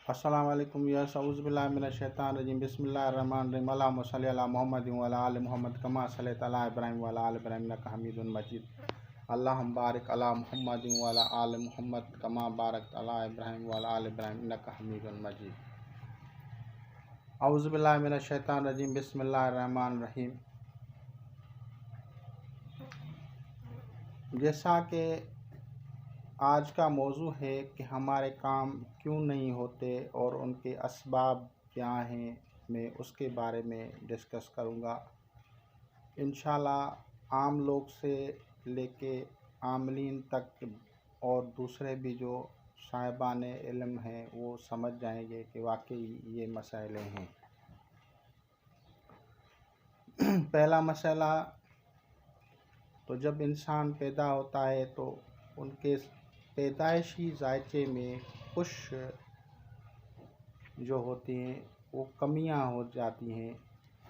अस्सलाम वालेकुम यस औज़ुबिल्लाहि मिनश शैतानिर रजीम बिस्मिल्लाहिर रहमानिर रहीम अल्लाहुम्मा सल्लि अला मुहम्मदिन व अला आलि मुहम्मद कमा सल्लैता अला इब्राहीम व अला आलि इब्राहीम इन्नका हमीदुम मजीद अल्लाहुम्मा बारिक अला मुहम्मदिन व अला आलि मुहम्मद कमा बारकता अला इब्राहीम व अला आलि इब्राहीम इन्नका हमीदुम मजीद औज़ुबिल्लाहि मिनश शैतानिर रजीम बिस्मिल्लाहिर रहमानिर रहीम। जैसा कि आज का मौजू है कि हमारे काम क्यों नहीं होते और उनके असबाब क्या हैं, मैं उसके बारे में डिस्कस करूँगा। इंशाल्लाह आम लोग से लेके आमलीन तक और दूसरे भी जो साहिबान इल्म हैं वो समझ जाएंगे कि वाकई ये मसाइले हैं। पहला मसला, तो जब इंसान पैदा होता है तो उनके पैदाइशी जायचे में कुछ जो होती हैं वो कमियां हो जाती हैं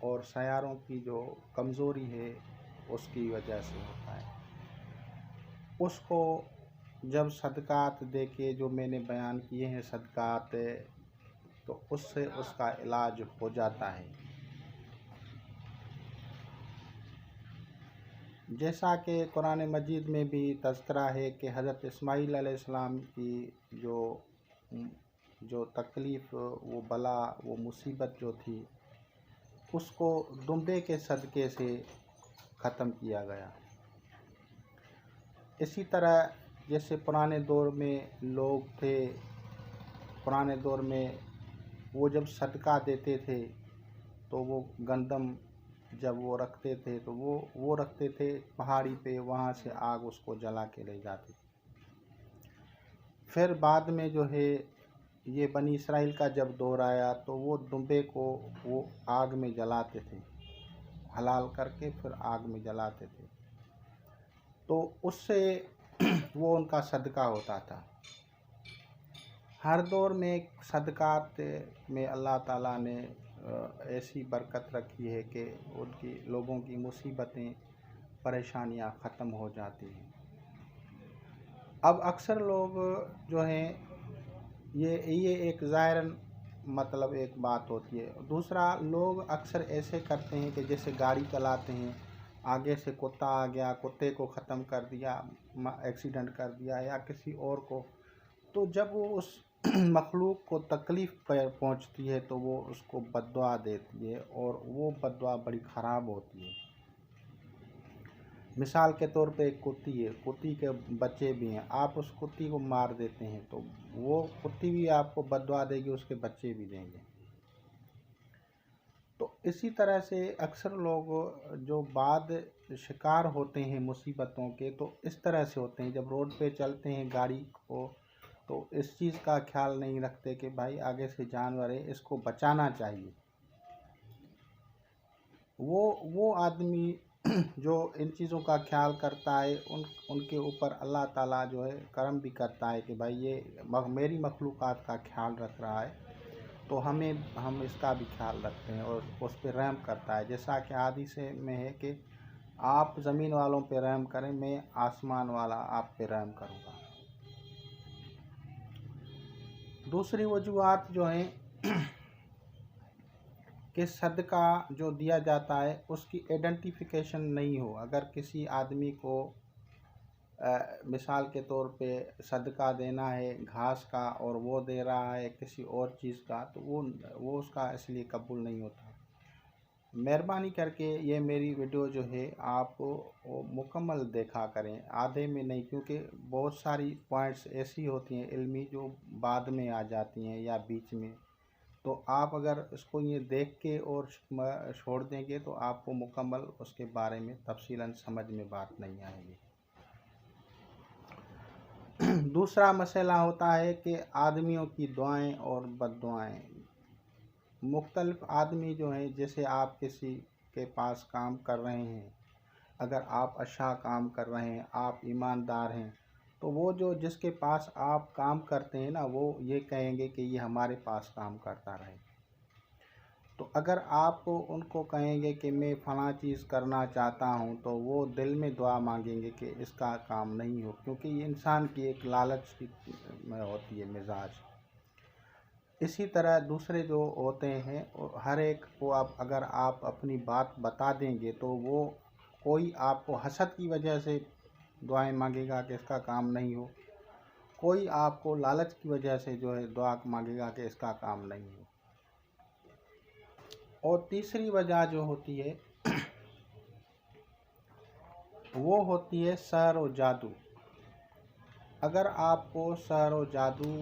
और सयारों की जो कमज़ोरी है उसकी वजह से होता है। उसको जब सदक़ात दे के जो मैंने बयान किए हैं सदक़ात, तो उससे उसका इलाज हो जाता है। जैसा कि कुरान मजीद में भी तज़किरा है कि हज़रत इस्माईल अलैहिस्सलाम की जो तकलीफ़, वो बला, वो मुसीबत जो थी उसको दुम्बे के सदक़े से ख़त्म किया गया। इसी तरह जैसे पुराने दौर में लोग थे, पुराने दौर में वो जब सदका देते थे तो वो गंदम जब वो रखते थे तो वो रखते थे पहाड़ी पे, वहाँ से आग उसको जला के ले जाते थे। फिर बाद में जो है ये बनी इसराइल का जब दौर आया तो वो दुम्बे को वो आग में जलाते थे, हलाल करके फिर आग में जलाते थे, तो उससे वो उनका सदका होता था। हर दौर में सदक़ात में अल्लाह ताला ने ऐसी बरकत रखी है कि उनकी लोगों की मुसीबतें, परेशानियां ख़त्म हो जाती हैं। अब अक्सर लोग जो हैं ये एक ज़ाहिरन मतलब एक बात होती है। दूसरा, लोग अक्सर ऐसे करते हैं कि जैसे गाड़ी चलाते हैं, आगे से कुत्ता आ गया, कुत्ते को ख़त्म कर दिया, एक्सीडेंट कर दिया या किसी और को, तो जब वो उस मखलूक को तकलीफ़ पहुंचती है तो वो उसको बद्दुआ देती है और वो बद्दुआ बड़ी ख़राब होती है। मिसाल के तौर पे एक कुत्ती है, कुत्ती के बच्चे भी हैं, आप उस कुत्ती को मार देते हैं तो वो कुत्ती भी आपको बद्दुआ देगी, उसके बच्चे भी देंगे। तो इसी तरह से अक्सर लोग जो बाद शिकार होते हैं मुसीबतों के, तो इस तरह से होते हैं। जब रोड पे चलते हैं गाड़ी को तो इस चीज़ का ख्याल नहीं रखते कि भाई आगे से जानवर है, इसको बचाना चाहिए। वो आदमी जो इन चीज़ों का ख्याल करता है उनके ऊपर अल्लाह ताला जो है करम भी करता है कि भाई ये मेरी मखलूक़ात का ख्याल रख रहा है, तो हम इसका भी ख्याल रखते हैं और उस पर रहम करता है। जैसा कि हदीस में है कि आप ज़मीन वालों पे रहम करें, मैं आसमान वाला आप पे रहम करूँगा। दूसरी वजूहात जो हैं कि सदका जो दिया जाता है उसकी आइडेंटिफिकेशन नहीं हो। अगर किसी आदमी को मिसाल के तौर पे सदका देना है घास का और वो दे रहा है किसी और चीज़ का, तो वो उसका इसलिए कबूल नहीं होता। मेहरबानी करके ये मेरी वीडियो जो है आप मुकम्मल देखा करें, आधे में नहीं, क्योंकि बहुत सारी पॉइंट्स ऐसी होती हैं इल्मी जो बाद में आ जाती हैं या बीच में। तो आप अगर इसको ये देख के और छोड़ देंगे तो आपको मुकम्मल उसके बारे में तफसीलन समझ में बात नहीं आएगी। दूसरा मसला होता है कि आदमियों की दुआएं और बद्दुआएं। मुख्तलिफ आदमी जो हैं, जैसे आप किसी के पास काम कर रहे हैं, अगर आप अच्छा काम कर रहे हैं, आप ईमानदार हैं, तो वो जो जिसके पास आप काम करते हैं ना, वो ये कहेंगे कि ये हमारे पास काम करता रहे। तो अगर आप उनको कहेंगे कि मैं फ़लाँ चीज़ करना चाहता हूँ, तो वो दिल में दुआ मांगेंगे कि इसका काम नहीं हो, क्योंकि ये इंसान की एक लालच की होती है मिजाज। इसी तरह दूसरे जो होते हैं और हर एक को आप अगर आप अपनी बात बता देंगे तो वो कोई आपको हसद की वजह से दुआएं मांगेगा कि इसका काम नहीं हो, कोई आपको लालच की वजह से जो है दुआ मांगेगा कि इसका काम नहीं हो। और तीसरी वजह जो होती है वो होती है सहर और जादू। अगर आपको सहर और जादू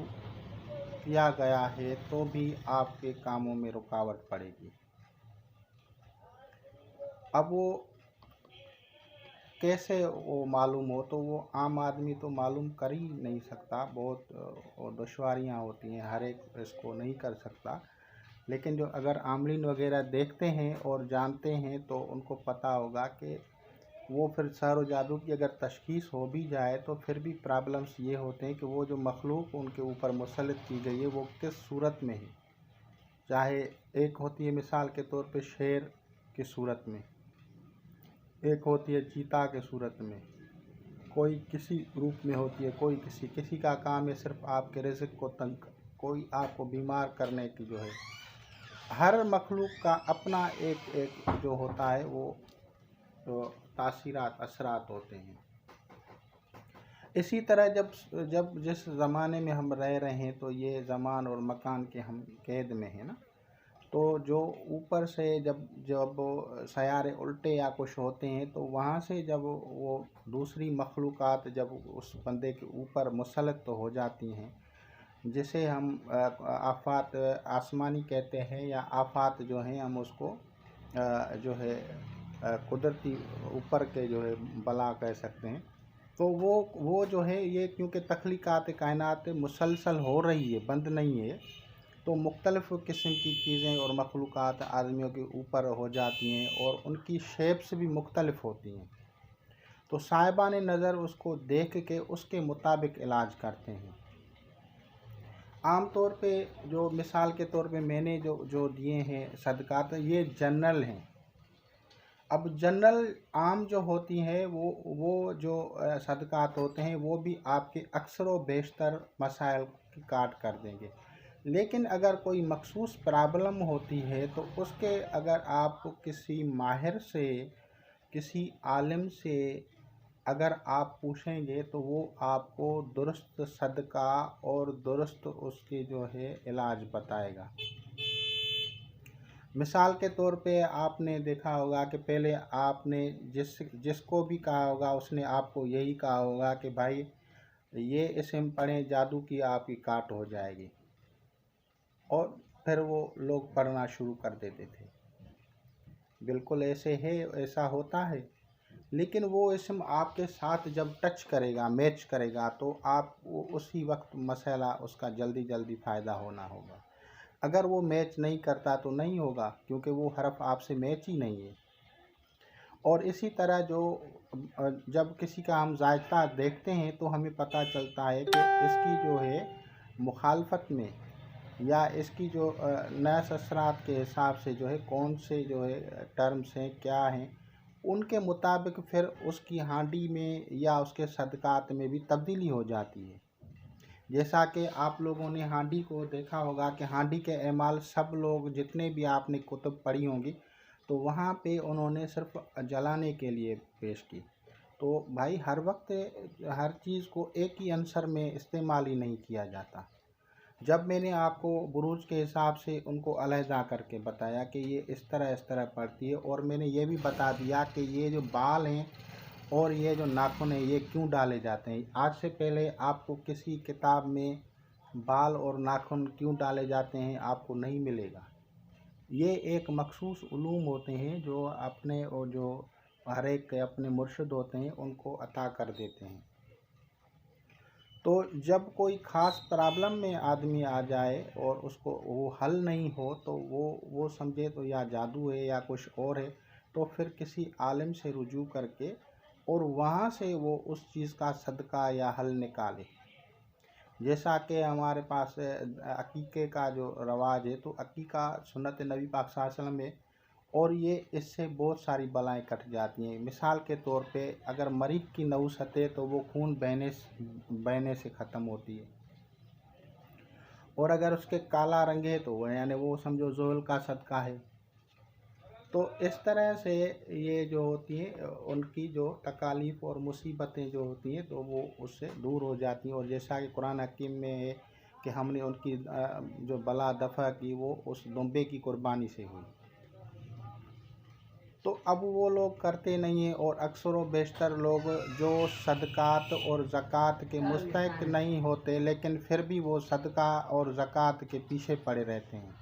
किया गया है तो भी आपके कामों में रुकावट पड़ेगी। अब वो कैसे वो मालूम हो, तो वो आम आदमी तो मालूम कर ही नहीं सकता, बहुत दुश्वारियाँ होती हैं, हर एक इसको नहीं कर सकता। लेकिन जो अगर आमलीन वगैरह देखते हैं और जानते हैं तो उनको पता होगा कि वो फिर सहर व जादू की अगर तशख़ीस हो भी जाए तो फिर भी प्रॉब्लम्स ये होते हैं कि वो जो मखलूक उनके ऊपर मुसल्लत की गई है वो किस सूरत में है। चाहे एक होती है मिसाल के तौर पे शेर की सूरत में, एक होती है चीता के सूरत में, कोई किसी रूप में होती है, कोई किसी का काम है सिर्फ आपके रिज़्क़ को तंग, कोई आपको बीमार करने की जो है। हर मखलूक का अपना एक एक जो होता है वो तो तासीरात असरात होते हैं। इसी तरह जब जिस ज़माने में हम रह रहे हैं तो ये ज़मान और मकान के हम कैद में हैं ना, तो जो ऊपर से जब जब सयारे उल्टे या कुछ होते हैं तो वहाँ से जब वो दूसरी मखलूक़ात जब उस बंदे के ऊपर मुसल्लत तो हो जाती हैं, जिसे हम आफ़ात आसमानी कहते हैं या आफ़ात जो हैं हम उसको जो है कुदरती ऊपर के जो है बला कह सकते हैं। तो वो जो है ये क्योंकि तख्लीक़ात कायनात मुसलसल हो रही है, बंद नहीं है, तो मुख्तलिफ़ किस्म की चीज़ें और मखलूक़ात आदमियों के ऊपर हो जाती हैं और उनकी शेप्स भी मुख्तलिफ़ होती हैं। तो साहिबान नज़र उसको देख के उसके मुताबिक इलाज करते हैं। आम तौर पे जो मिसाल के तौर पे मैंने जो दिए हैं सदक़ात, ये जनरल हैं। अब जनरल आम जो होती हैं वो जो सदक़ात होते हैं वो भी आपके अक्सर व बेशतर मसाइल की काट कर देंगे। लेकिन अगर कोई मखसूस प्रॉब्लम होती है तो उसके अगर आप किसी माहिर से, किसी आलिम से अगर आप पूछेंगे तो वो आपको दुरुस्त सदका और दुरुस्त उसके जो है इलाज बताएगा। मिसाल के तौर पे आपने देखा होगा कि पहले आपने जिसको भी कहा होगा उसने आपको यही कहा होगा कि भाई ये इसम पढ़ें, जादू की आपकी काट हो जाएगी, और फिर वो लोग पढ़ना शुरू कर देते थे। बिल्कुल ऐसे है, ऐसा होता है। लेकिन वो इसम आपके साथ जब टच करेगा, मैच करेगा, तो आप उसी वक्त मसला उसका जल्दी जल्दी फ़ायदा होना होगा। अगर वो मैच नहीं करता तो नहीं होगा, क्योंकि वो हरफ आपसे मैच ही नहीं है। और इसी तरह जब किसी का हम जायका देखते हैं तो हमें पता चलता है कि इसकी जो है मुखालफत में या इसकी जो नस असरात के हिसाब से जो है कौन से जो है टर्म्स हैं, क्या हैं, उनके मुताबिक फिर उसकी हांडी में या उसके सदक़ात में भी तब्दीली हो जाती है। जैसा कि आप लोगों ने हांडी को देखा होगा कि हांडी के एमाल सब लोग जितने भी आपने कुतुब पढ़ी होंगी तो वहाँ पे उन्होंने सिर्फ जलाने के लिए पेश की। तो भाई हर वक्त हर चीज़ को एक ही अंसर में इस्तेमाल ही नहीं किया जाता। जब मैंने आपको बुरूज के हिसाब से उनको अलहदा करके बताया कि ये इस तरह पड़ती है, और मैंने ये भी बता दिया कि ये जो बाल हैं और ये जो नाखून है ये क्यों डाले जाते हैं। आज से पहले आपको किसी किताब में बाल और नाखून क्यों डाले जाते हैं आपको नहीं मिलेगा। ये एक मखसूस उलूम होते हैं जो अपने और जो हर एक के अपने मुर्शिद होते हैं उनको अता कर देते हैं। तो जब कोई ख़ास प्रॉब्लम में आदमी आ जाए और उसको वो हल नहीं हो तो वो समझे तो या जादू है या कुछ और है, तो फिर किसी आलिम से रुजू करके और वहाँ से वो उस चीज़ का सदका या हल निकाले। जैसा कि हमारे पास अकीक़े का जो रवाज है, तो अकीक़ा सुन्नत नबी पाक सल्लल्लाहु अलैहि वसल्लम है, और ये इससे बहुत सारी बलाएँ कट जाती हैं। मिसाल के तौर पे अगर मरीज़ की नौसत है तो वो खून बहने से ख़त्म होती है। और अगर उसके काला रंग है तो वह यानी वो समझो ज़ोहल का सदका है। तो इस तरह से ये जो होती है उनकी जो तकालीफ़ और मुसीबतें जो होती हैं तो वो उससे दूर हो जाती हैं। और जैसा कि कुरान हकीम में है कि हमने उनकी जो बला दफ़ा की वो उस दुम्बे की कुर्बानी से हुई। तो अब वो लोग करते नहीं हैं और अक्सर व बेशतर लोग जो सदक़ात और ज़कात के मुस्तहिक़ नहीं होते लेकिन फिर भी वो सदका और ज़कात के पीछे पड़े रहते हैं,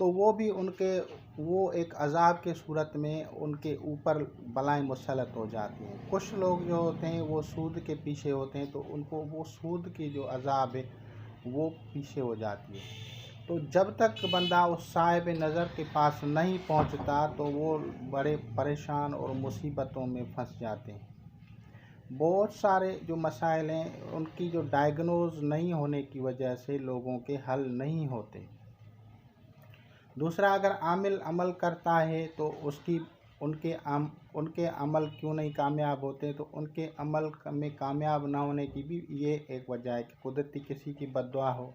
तो वो भी उनके वो एक अज़ाब के सूरत में उनके ऊपर बलाएँ मुसल्लत हो जाती हैं। कुछ लोग जो होते हैं वो सूद के पीछे होते हैं तो उनको वो सूद की जो अज़ाब है वो पीछे हो जाती है। तो जब तक बंदा उस साहिब नज़र के पास नहीं पहुंचता तो वो बड़े परेशान और मुसीबतों में फंस जाते हैं। बहुत सारे जो मसाइल हैं उनकी जो डायग्नोज नहीं होने की वजह से लोगों के हल नहीं होते। दूसरा, अगर आमिल अमल करता है तो उनके अमल क्यों नहीं कामयाब होते, तो उनके अमल में कामयाब ना होने की भी ये एक वजह है कि कुदरती किसी की बद्दुआ हो।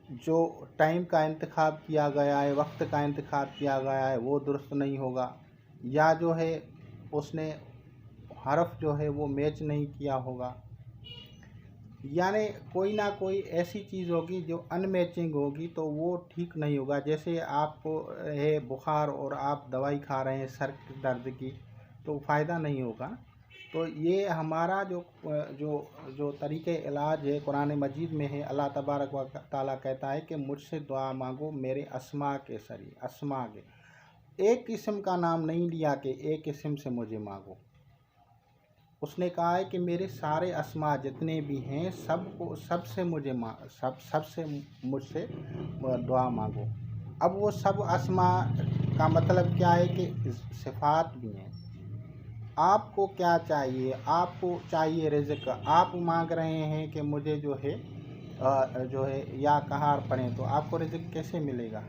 जो टाइम का इंतखाब किया गया है, वक्त का इंतखाब किया गया है वो दुरुस्त नहीं होगा, या जो है उसने हरफ जो है वो मैच नहीं किया होगा, यानी कोई ना कोई ऐसी चीज़ होगी जो अनमैचिंग होगी तो वो ठीक नहीं होगा। जैसे आपको है बुखार और आप दवाई खा रहे हैं सर दर्द की तो फ़ायदा नहीं होगा। तो ये हमारा जो जो जो तरीक़े इलाज है कुरान मजीद में है। अल्लाह तबारक व तआला कहता है कि मुझसे दुआ मांगो मेरे अस्मा के सरी, अस्मा के एक किस्म का नाम नहीं लिया कि एक किस्म से मुझे मांगो। उसने कहा है कि मेरे सारे अस्मा जितने भी हैं सबको सबसे मुझे सबसे मुझसे दुआ मांगो। अब वो सब अस्मा का मतलब क्या है कि सिफ़ात भी हैं। आपको क्या चाहिए? आपको चाहिए रिज़्क़, आप मांग रहे हैं कि मुझे जो है या कहार पड़ें तो आपको रिज़्क़ कैसे मिलेगा?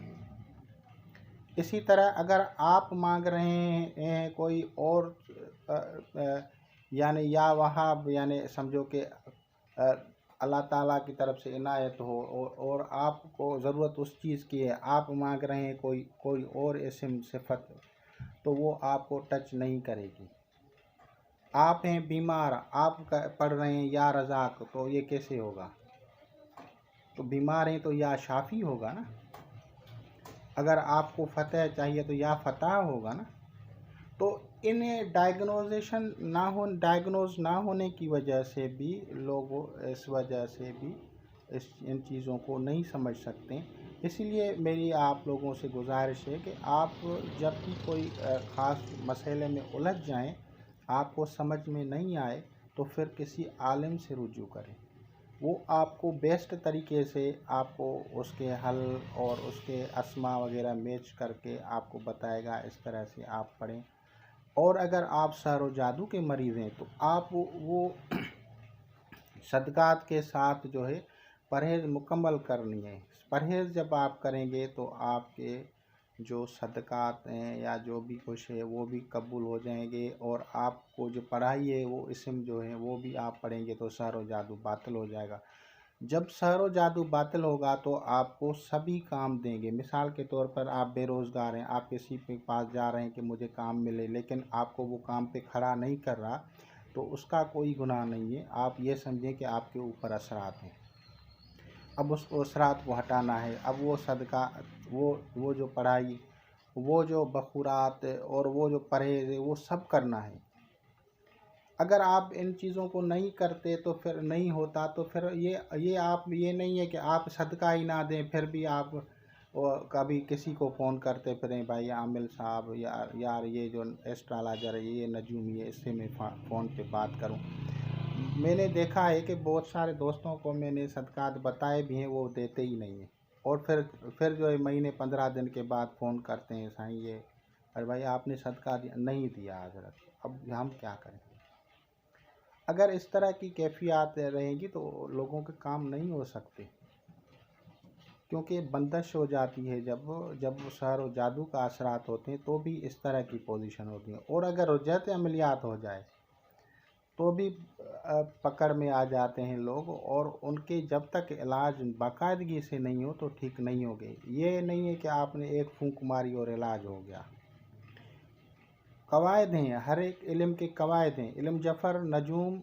इसी तरह अगर आप मांग रहे हैं कोई और यानी या वहाब यानी समझो कि अल्लाह ताला की तरफ से इनायत हो और आपको ज़रूरत उस चीज़ की है, आप मांग रहे हैं कोई और इस्म सिफ़त, तो वो आपको टच नहीं करेगी। आप हैं बीमार, आप पढ़ रहे हैं या रज़ाक, तो ये कैसे होगा? तो बीमार हैं तो या शाफ़ी होगा ना। अगर आपको फ़तह चाहिए तो या फ़तह होगा ना। तो इन डायग्नोज ना होने की वजह से भी लोग इस वजह से भी इन चीज़ों को नहीं समझ सकते। इसीलिए मेरी आप लोगों से गुजारिश है कि आप जब भी कोई ख़ास मसले में उलझ जाएं, आपको समझ में नहीं आए तो फिर किसी आलिम से रुजू करें। वो आपको बेस्ट तरीके से आपको उसके हल और उसके अस्मा वगैरह मैच करके आपको बताएगा। इस तरह से आप पढ़ें। और अगर आप सहर व जादू के मरीज़ हैं तो आप वो सदक़ात के साथ जो है परहेज़ मुकम्मल करनी है। परहेज़ जब आप करेंगे तो आपके जो सदक़ात हैं या जो भी कुछ है वो भी कबूल हो जाएंगे, और आपको जो पढ़ाई है वो इस्म जो है वो भी आप पढ़ेंगे तो सहर व जादू बातिल हो जाएगा। जब सहर व जादू बातिल होगा तो आपको सभी काम देंगे। मिसाल के तौर पर आप बेरोज़गार हैं, आप किसी के पास जा रहे हैं कि मुझे काम मिले, लेकिन आपको वो काम पे खड़ा नहीं कर रहा, तो उसका कोई गुनाह नहीं है। आप ये समझें कि आपके ऊपर असरात हैं, अब उस असरात को हटाना है। अब वो सदका, वो जो पढ़ाई, वो जो बखूरात और वो जो परहेज़ है वो सब करना है। अगर आप इन चीज़ों को नहीं करते तो फिर नहीं होता। तो फिर ये नहीं है कि आप सदका ही ना दें फिर भी आप कभी किसी को फ़ोन करते फिरें, भाई आमिल साहब यार ये जो एस्ट्रोलॉजर है, ये नजूमी है, इससे मैं फ़ोन पे बात करूं। मैंने देखा है कि बहुत सारे दोस्तों को मैंने सदकात बताए भी हैं, वो देते ही नहीं हैं। और फिर जो है महीने 15 दिन के बाद फ़ोन करते हैं, साईं ये अरे भाई आपने सदका नहीं दिया हज़रत, अब हम क्या करें। अगर इस तरह की कैफियत रहेंगी तो लोगों के काम नहीं हो सकते, क्योंकि बंदिश हो जाती है। जब सहर व जादू का असरात होते हैं तो भी इस तरह की पोजीशन होती है। और अगर रुजयत अमलियात हो जाए तो भी पकड़ में आ जाते हैं लोग, और उनके जब तक इलाज बाकायदगी से नहीं हो तो ठीक नहीं होगे। ये नहीं है कि आपने एक फूंक मारी और इलाज हो गया। कवायद हैं, हर एक इल्म के कवायद हैं, इल्म जफ़र नजूम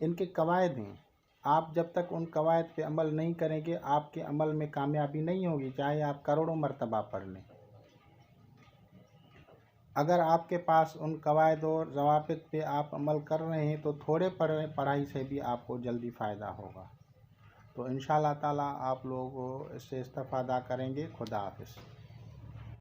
इनके कवायद हैं। आप जब तक उन कवायद पे अमल नहीं करेंगे आपके अमल में कामयाबी नहीं होगी, चाहे आप करोड़ों मरतबा पढ़ लें। अगर आपके पास उन कवायद और ज़वाबित पे आप अमल कर रहे हैं तो थोड़े पढ़ाई से भी आपको जल्दी फ़ायदा होगा। तो इंशाअल्लाह ताला आप लोग इससे इस्तेफ़ादा करेंगे। खुदा हाफ़िज़।